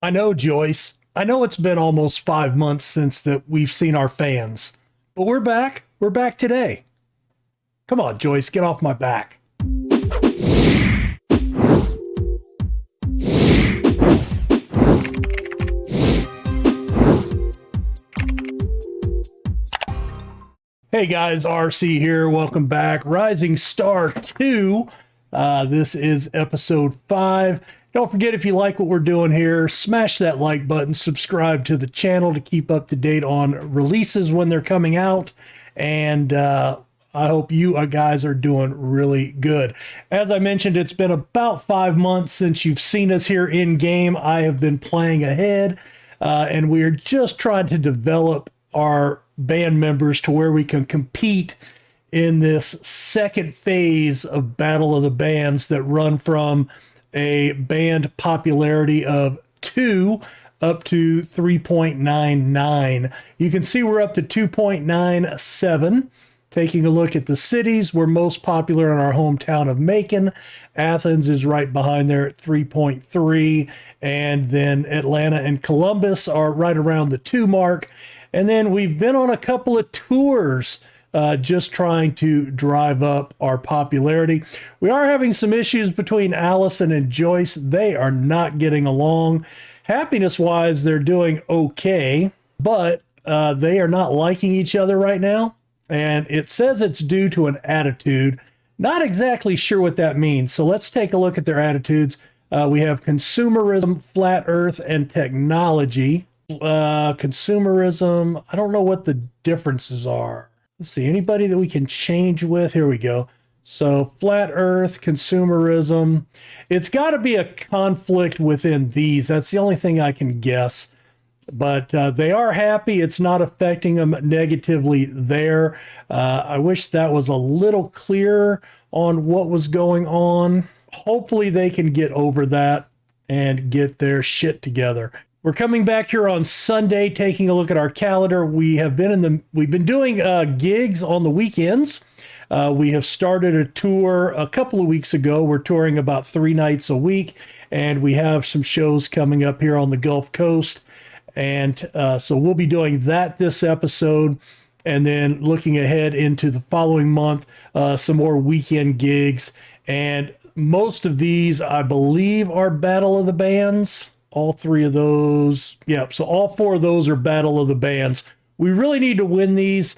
I know, Joyce. I know it's been almost 5 months since that we've seen our fans, but we're back. We're back today. Come on, Joyce, get off my back. Hey guys, RC here. Welcome back. Rising Star 2. This is episode 5. Don't forget, if you like what we're doing here, smash that like button, subscribe to the channel to keep up to date on releases when they're coming out. And I hope you guys are doing really good. As I mentioned, it's been about 5 months since you've seen us here in game. I have been playing ahead, and we are just trying to develop our band members to where we can compete in this second phase of Battle of the Bands that run from a band popularity of 2 up to 3.99. You can see we're up to 2.97. Taking a look at the cities, we're most popular in our hometown of Macon. Athens is right behind there at 3.3. And then Atlanta and Columbus are right around the 2 mark. And then we've been on a couple of tours just trying to drive up our popularity. We are having some issues between Allison and Joyce. They are not getting along. Happiness-wise, they're doing okay, but they are not liking each other right now. And it says it's due to an attitude. Not exactly sure what that means. So let's take a look at their attitudes. We have consumerism, flat earth, and technology. Consumerism, I don't know what the differences are. Let's see, anybody that we can change with? Here we go. So flat earth, consumerism. It's got to be a conflict within these. That's the only thing I can guess. But they are happy. It's not affecting them negatively there. I wish that was a little clearer on what was going on. Hopefully they can get over that and get their shit together. We're coming back here on Sunday, taking a look at our calendar. We've been doing gigs on the weekends. We have started a tour a couple of weeks ago. We're touring about 3 nights a week, and we have some shows coming up here on the Gulf Coast. And so we'll be doing that this episode, and then looking ahead into the following month, some more weekend gigs. And most of these, I believe, are Battle of the Bands. All 3 of those. Yeah, so all 4 of those are Battle of the Bands. We really need to win these.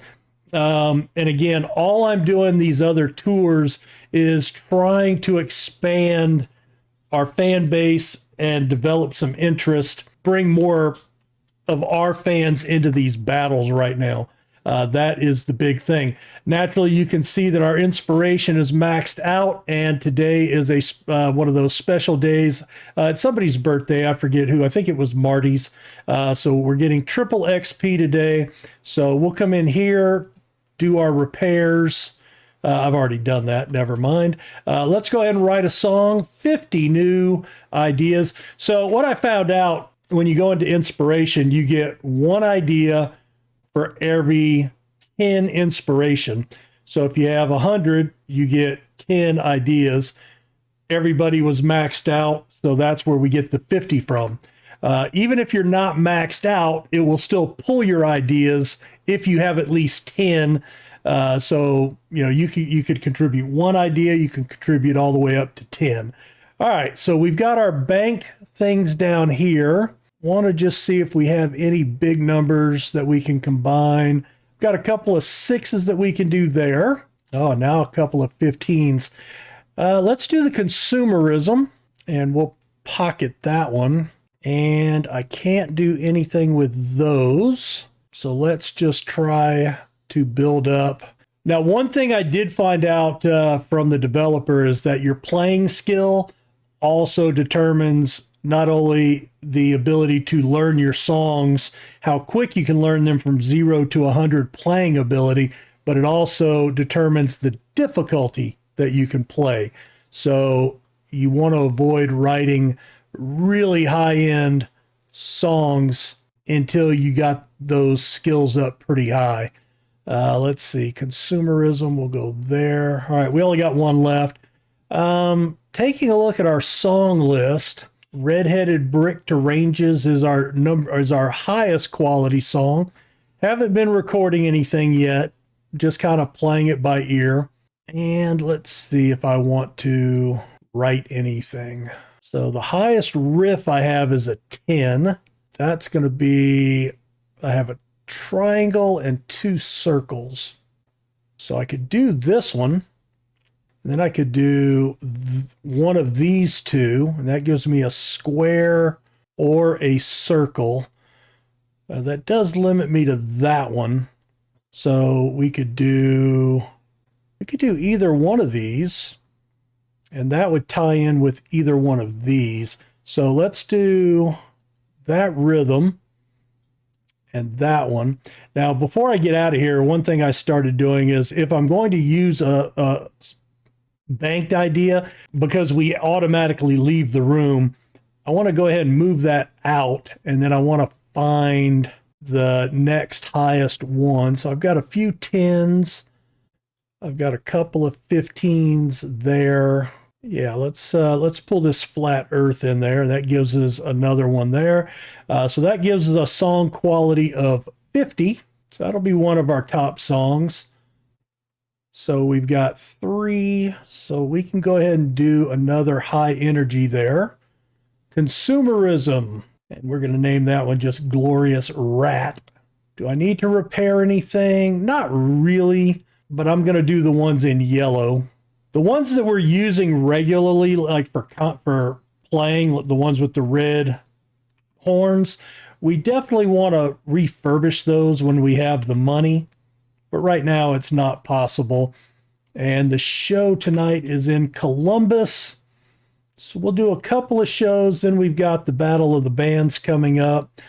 And again, all I'm doing these other tours is trying to expand our fan base and develop some interest, bring more of our fans into these battles right now. That is the big thing. Naturally, you can see that our inspiration is maxed out, and today is one of those special days. It's somebody's birthday. I forget who. I think it was Marty's. So we're getting triple XP today. So we'll come in here, do our repairs. I've already done that. Never mind. Let's go ahead and write a song. 50 new ideas. So what I found out, when you go into inspiration, you get 1 idea for every 10 inspiration. So if you have 100, you get 10 ideas. Everybody was maxed out, so that's where we get the 50 from. Even if you're not maxed out, it will still pull your ideas if you have at least 10. So you could contribute 1 idea, you can contribute all the way up to 10. All right, so we've got our banked things down here. Want to just see if we have any big numbers that we can combine. Got a couple of 6s that we can do there. Oh, now a couple of 15s. Let's do the consumerism, and we'll pocket that one. And I can't do anything with those. So let's just try to build up. Now, one thing I did find out from the developer is that your playing skill also determines not only the ability to learn your songs, how quick you can learn them from 0 to 100 playing ability, but it also determines the difficulty that you can play. So you want to avoid writing really high-end songs until you got those skills up pretty high. Let's see, consumerism, we'll go there. All right, we only got 1 left. Taking a look at our song list, Redheaded Brick to Ranges is our highest quality song. Haven't been recording anything yet, just kind of playing it by ear. And let's see if I want to write anything. So the highest riff I have is a 10. That's going to be, I have a triangle and 2 circles. So I could do this one. And then I could do one of these 2, and that gives me a square or a circle. That does limit me to that one. So we could do either one of these, and that would tie in with either one of these. So let's do that rhythm and that one. Now, before I get out of here, one thing I started doing is if I'm going to use a banked idea, because we automatically leave the room, I want to go ahead and move that out, and then I want to find the next highest one. So I've got a few 10s. I've got a couple of 15s there. Yeah, let's pull this Flat Earth in there. That gives us another one there. So that gives us a song quality of 50. So that'll be one of our top songs. So we've got 3. So we can go ahead and do another high energy there. Consumerism. And we're going to name that one just Glorious Rat. Do I need to repair anything? Not really, but I'm going to do the ones in yellow. The ones that we're using regularly, like for playing, the ones with the red horns, we definitely want to refurbish those when we have the money. But right now it's not possible. And the show tonight is in Columbus. So we'll do a couple of shows. Then we've got the Battle of the Bands coming up.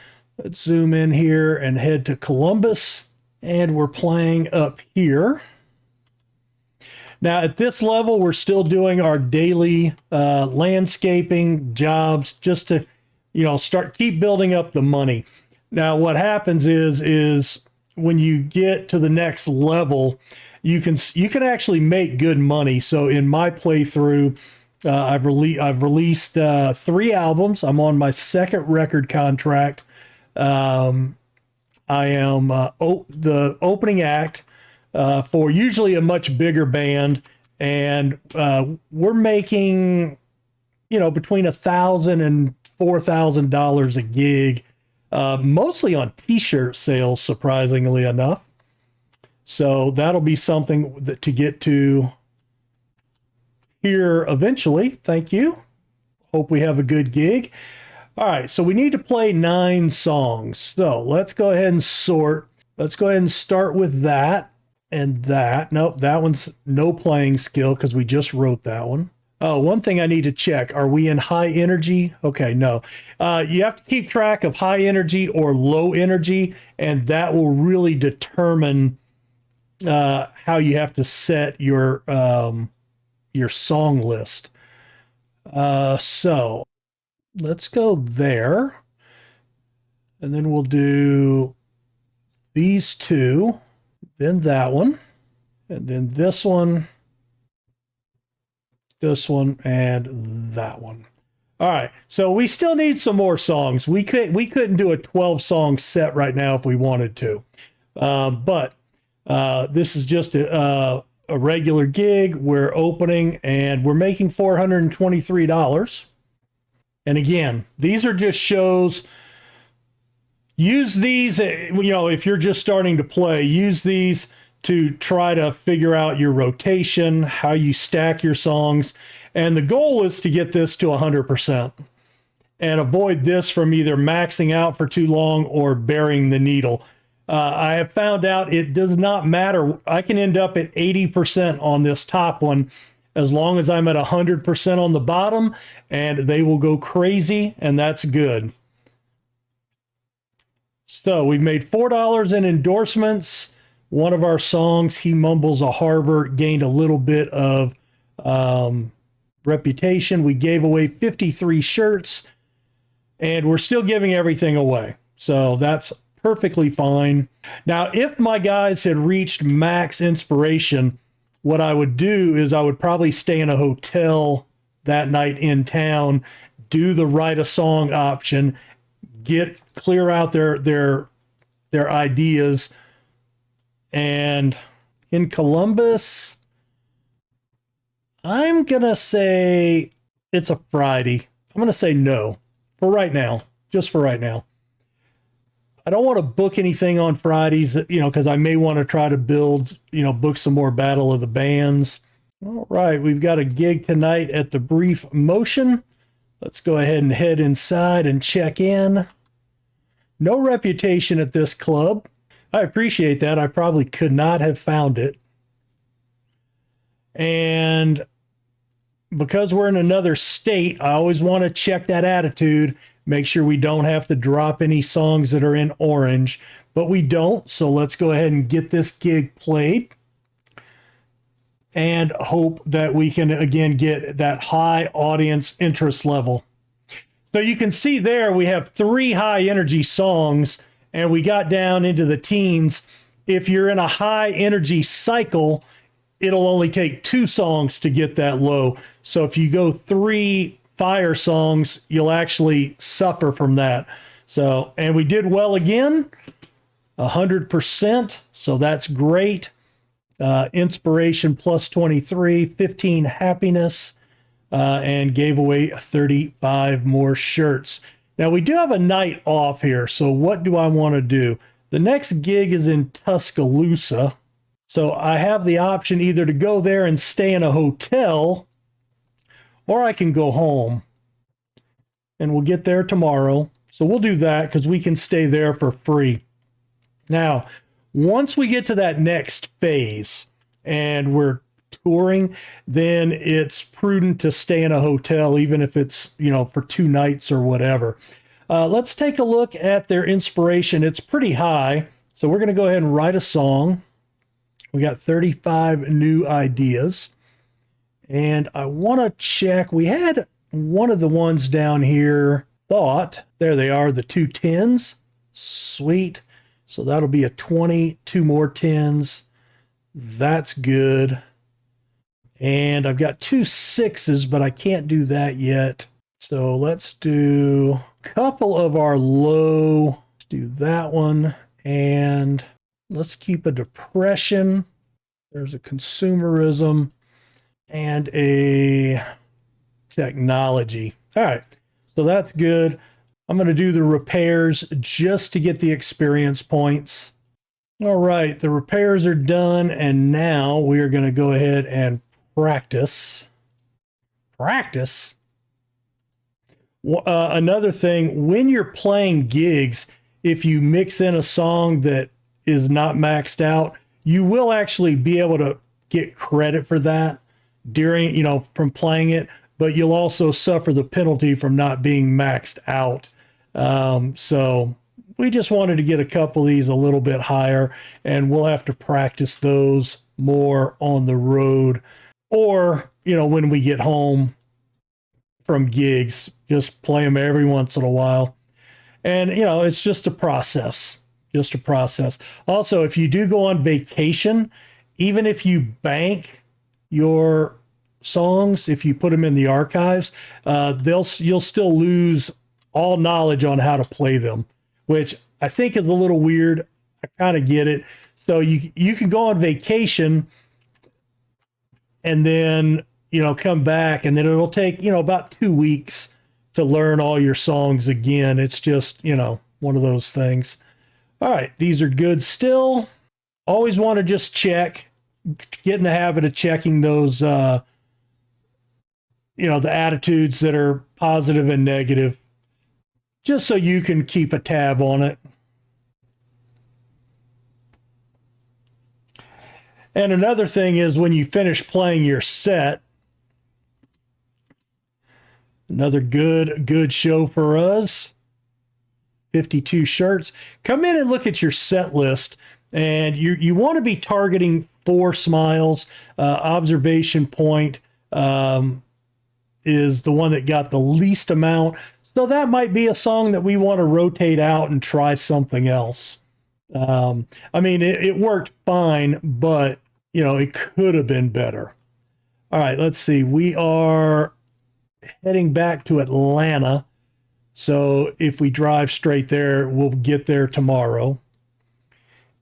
Let's zoom in here and head to Columbus. And we're playing up here. Now at this level, we're still doing our daily landscaping jobs just to, keep building up the money. Now what happens is when you get to the next level, you can actually make good money. So in my playthrough, I've released 3 albums. I'm on my 2nd record contract. I am the opening act for usually a much bigger band, and we're making between $1,000 and $4,000 a gig, mostly on t-shirt sales, surprisingly enough. So that'll be something to get to here eventually. Thank you. Hope we have a good gig. All right, so we need to play 9 songs. So let's go ahead and sort. Let's go ahead and start with that and that. Nope, that one's no playing skill because we just wrote that one. Oh, one thing I need to check. Are we in high energy? Okay, no. You have to keep track of high energy or low energy, and that will really determine how you have to set your song list. So let's go there. And then we'll do these 2, then that one, and then this one, and that one. All right. So we still need some more songs. We couldn't do a 12-song set right now if we wanted to. But this is just a regular gig. We're opening and we're making $423. And again, these are just shows. Use these, if you're just starting to play, use these to try to figure out your rotation, how you stack your songs. And the goal is to get this to 100% and avoid this from either maxing out for too long or burying the needle. I have found out it does not matter. I can end up at 80% on this top one as long as I'm at 100% on the bottom, and they will go crazy, and that's good. So we've made $4 in endorsements. One of our songs, He Mumbles a Harbor, gained a little bit of reputation. We gave away 53 shirts, and we're still giving everything away. So that's perfectly fine. Now, if my guys had reached max inspiration, what I would do is I would probably stay in a hotel that night in town, do the write a song option, clear out their ideas. And in Columbus, I'm gonna say it's a Friday. I'm gonna say no for right now, just for right now. I don't want to book anything on Fridays, because I may want to try to book some more Battle of the Bands. All right, we've got a gig tonight at the Brief Motion. Let's go ahead and head inside and check in. No reputation at this club. I appreciate that. I probably could not have found it. And because we're in another state, I always want to check that attitude, make sure we don't have to drop any songs that are in orange, but we don't. So let's go ahead and get this gig played and hope that we can, again, get that high audience interest level. So you can see there we have 3 high energy songs, and we got down into the teens. If you're in a high energy cycle, it'll only take 2 songs to get that low. So if you go 3 fire songs, you'll actually suffer from that. So, and we did well again, 100%. So that's great. Inspiration plus 23, 15 happiness, and gave away 35 more shirts. Now we do have a night off here. So what do I want to do? The next gig is in Tuscaloosa. So I have the option either to go there and stay in a hotel, or I can go home, and we'll get there tomorrow. So we'll do that because we can stay there for free. Now, once we get to that next phase and we're touring, then it's prudent to stay in a hotel, even if it's, for 2 nights or whatever. Let's take a look at their inspiration. It's pretty high. So we're going to go ahead and write a song. We got 35 new ideas. And I want to check. We had one of the ones down here, thought. There they are, the 2 10s. Sweet. So that'll be a 20, 2 more 10s. That's good. And I've got 2 6s, but I can't do that yet. So let's do a couple of our low. Let's do that one. And let's keep a depression. There's a consumerism and a technology. All right. So that's good. I'm going to do the repairs just to get the experience points. All right. The repairs are done. And now we are going to go ahead and practice. Practice. Another thing, when you're playing gigs, if you mix in a song that is not maxed out, you will actually be able to get credit for that during, from playing it, but you'll also suffer the penalty from not being maxed out. So we just wanted to get a couple of these a little bit higher, and we'll have to practice those more on the road, or, when we get home from gigs, just play them every once in a while. And, it's just a process. Just a process. Also, if you do go on vacation, even if you bank your songs, if you put them in the archives, you'll still lose all knowledge on how to play them, which I think is a little weird. I kind of get it. So you can go on vacation and then, come back, and then it'll take, about 2 weeks to learn all your songs again. It's just, one of those things. All right, these are good still. Always want to just check, get in the habit of checking those, the attitudes that are positive and negative, just so you can keep a tab on it. And another thing is when you finish playing your set, another good show for us. 52 shirts. Come in and look at your set list, and you want to be targeting 4 smiles. Observation point is the one that got the least amount. So that might be a song that we want to rotate out and try something else. It worked fine, but it could have been better. All right, let's see. We are heading back to Atlanta. So if we drive straight there, we'll get there tomorrow.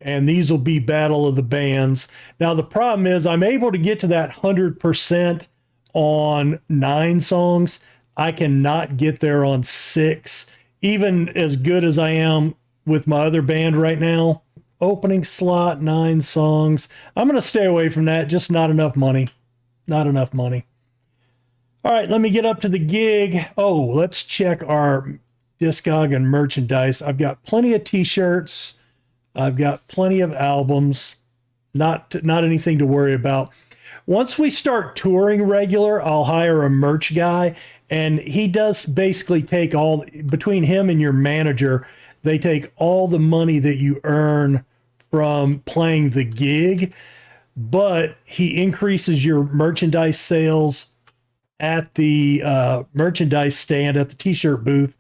And these will be Battle of the Bands. Now, the problem is I'm able to get to that 100% on 9 songs. I cannot get there on 6, even as good as I am with my other band right now. Opening slot, 9 songs. I'm going to stay away from that. Just not enough money. Not enough money. All right, let me get up to the gig. Oh, let's check our Discog and merchandise. I've got plenty of t-shirts. I've got plenty of albums. Not anything to worry about. Once we start touring regular, I'll hire a merch guy, and he does basically take all, between him and your manager, they take all the money that you earn from playing the gig, but he increases your merchandise sales at the merchandise stand at the t-shirt booth.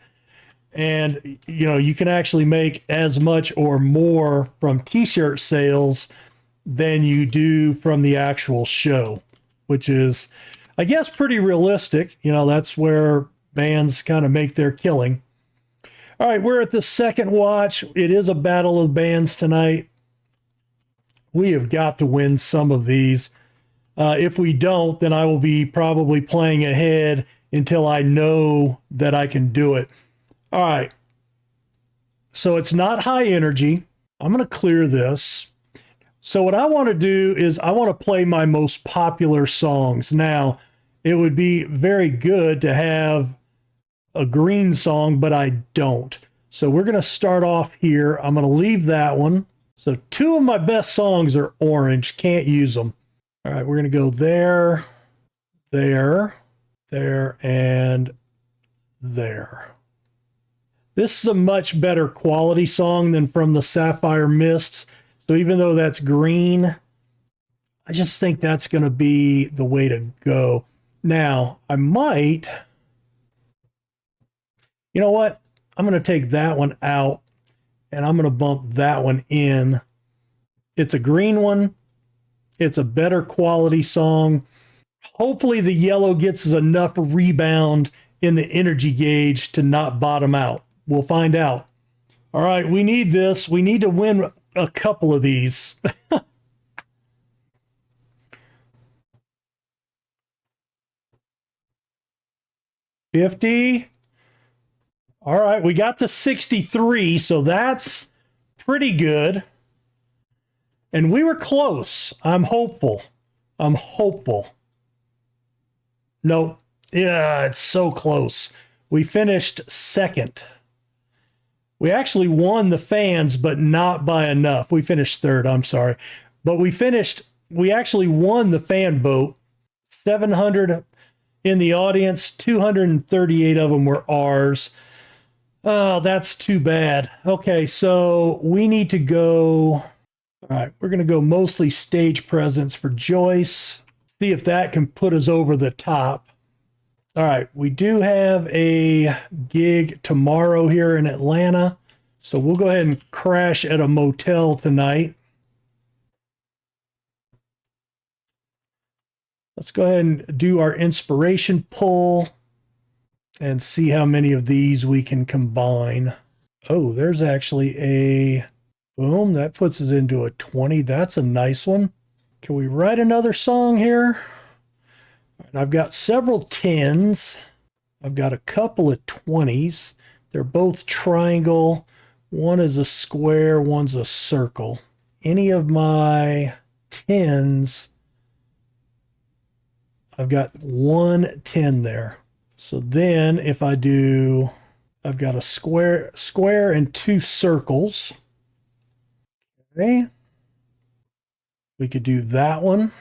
And, you know, you can actually make as much or more from t-shirt sales than you do from the actual show, which is, I guess, pretty realistic. You know, that's where bands kind of make their killing. All right, we're at the second watch. It is a battle of bands tonight. We have got to win some of these. If we don't, then I will be probably playing ahead until I know that I can do it. All right. So it's not high energy. I'm going to clear this. So what I want to do is I want to play my most popular songs. Now, it would be very good to have a green song, but I don't. So we're going to start off here. I'm going to leave that one. So 2 of my best songs are orange. Can't use them. All right, we're going to go there, there, there, and there. This is a much better quality song than From the Sapphire Mists. So even though that's green, I just think that's going to be the way to go. Now, I might, you know what? I'm going to take that one out and I'm going to bump that one in. It's a green one. It's a better quality song. Hopefully the yellow gets us enough rebound in the energy gauge to not bottom out. We'll find out. All right, we need this. We need to win a couple of these. $50. All right, we got to 63, so that's pretty good. And we were close. I'm hopeful. I'm hopeful. No, yeah, it's so close. We finished second. We actually won the fans, but not by enough. We finished third, I'm sorry. But we actually won the fan vote. 700 in the audience, 238 of them were ours. Oh, that's too bad. Okay, so we need to go. All right, we're going to go mostly stage presence for Joyce. See if that can put us over the top. All right, we do have a gig tomorrow here in Atlanta, so we'll go ahead and crash at a motel tonight. Let's go ahead and do our inspiration pull and see how many of these we can combine. Oh, there's actually a boom. That puts us into a 20. That's a nice one. Can we write another song here? I've got several 10s. I've got a couple of 20s. They're both triangle. One is a square, one's a circle. Any of my 10s, I've got 1 10 there. So then if I do, I've got a square and 2 circles. Okay. We could do that one,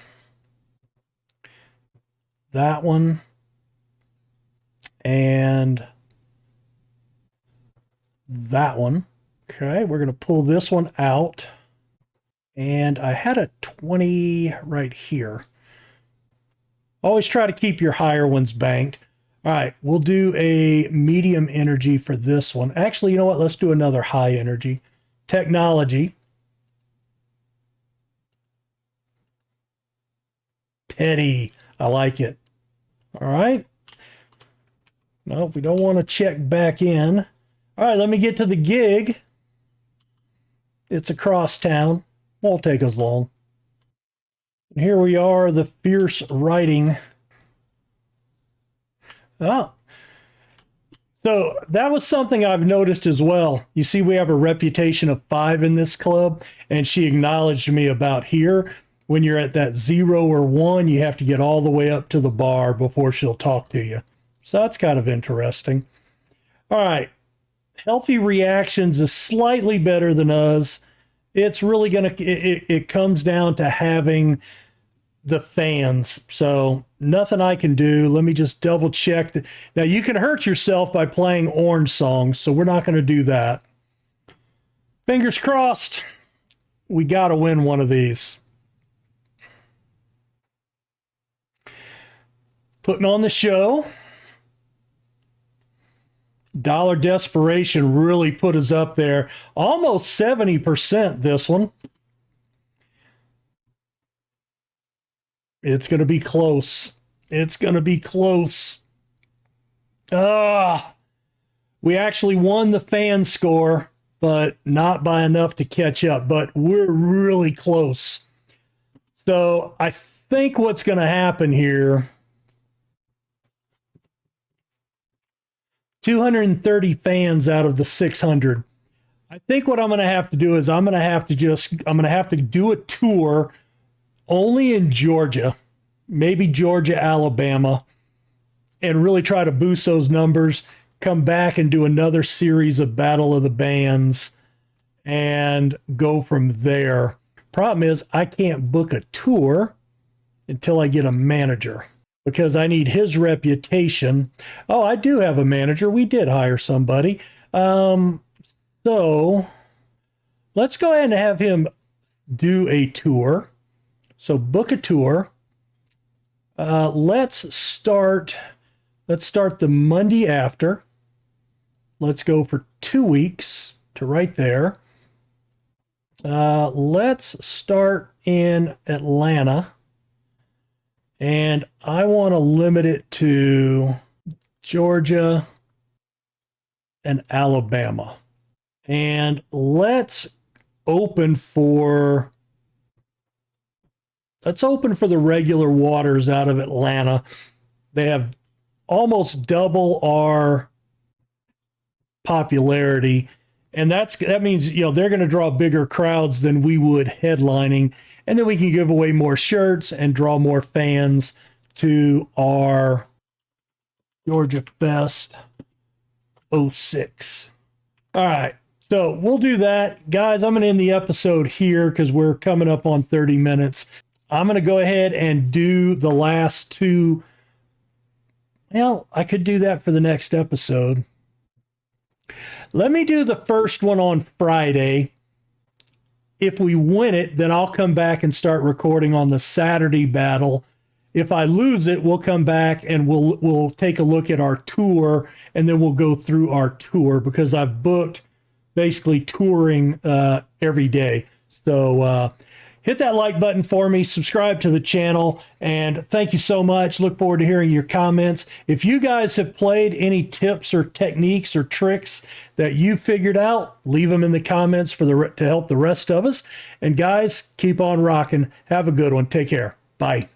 and that one. Okay, we're going to pull this one out. And I had a 20 right here. Always try to keep your higher ones banked. All right, we'll do a medium energy for this one. Actually, you know what? Let's do another high energy. Technology. Petty. I like it. All right. No, we don't want to check back in. All right, let me get to the gig. It's across town. Won't take us long. And here we are, the fierce writing. Oh, so that was something I've noticed as well. You see, we have a reputation of 5 in this club, and she acknowledged me about here. When you're at that 0 or 1, you have to get all the way up to the bar before she'll talk to you. So that's kind of interesting. All right. Healthy reactions is slightly better than us. It's really going to, it comes down to having the fans. So nothing I can do. Let me just double check. Now you can hurt yourself by playing orange songs, so we're not going to do that. Fingers crossed. We got to win one of these. Putting on the show. Dollar Desperation really put us up there. Almost 70% this one. It's going to be close. It's going to be close. We actually won the fan score, but not by enough to catch up. But we're really close. So I think what's going to happen here, 230 fans out of the 600. I think what I'm going to have to do is I'm going to have to do a tour only in Georgia, maybe Georgia, Alabama, and really try to boost those numbers, come back and do another series of Battle of the Bands and go from there. Problem is I can't book a tour until I get a manager, because I need his reputation. Oh, I do have a manager. We did hire somebody. So let's go ahead and have him do a tour. So book a tour. Let's start the Monday after. Let's go for 2 weeks to right there. Let's start in Atlanta. And I want to limit it to Georgia and Alabama. And let's open for the regular waters out of Atlanta. They have almost double our popularity. And that means, they're going to draw bigger crowds than we would headlining. And then we can give away more shirts and draw more fans to our Georgia Fest 06. All right. So we'll do that. Guys, I'm going to end the episode here because we're coming up on 30 minutes. I'm going to go ahead and do the last 2. Well, I could do that for the next episode. Let me do the first one on Friday. If we win it, then I'll come back and start recording on the Saturday battle. If I lose it, we'll come back and we'll take a look at our tour, and then we'll go through our tour, because I've booked basically touring every day. So hit that like button for me, subscribe to the channel, and thank you so much. Look forward to hearing your comments. If you guys have played any tips or techniques or tricks that you figured out, leave them in the comments to help the rest of us. And guys, keep on rocking. Have a good one. Take care. Bye.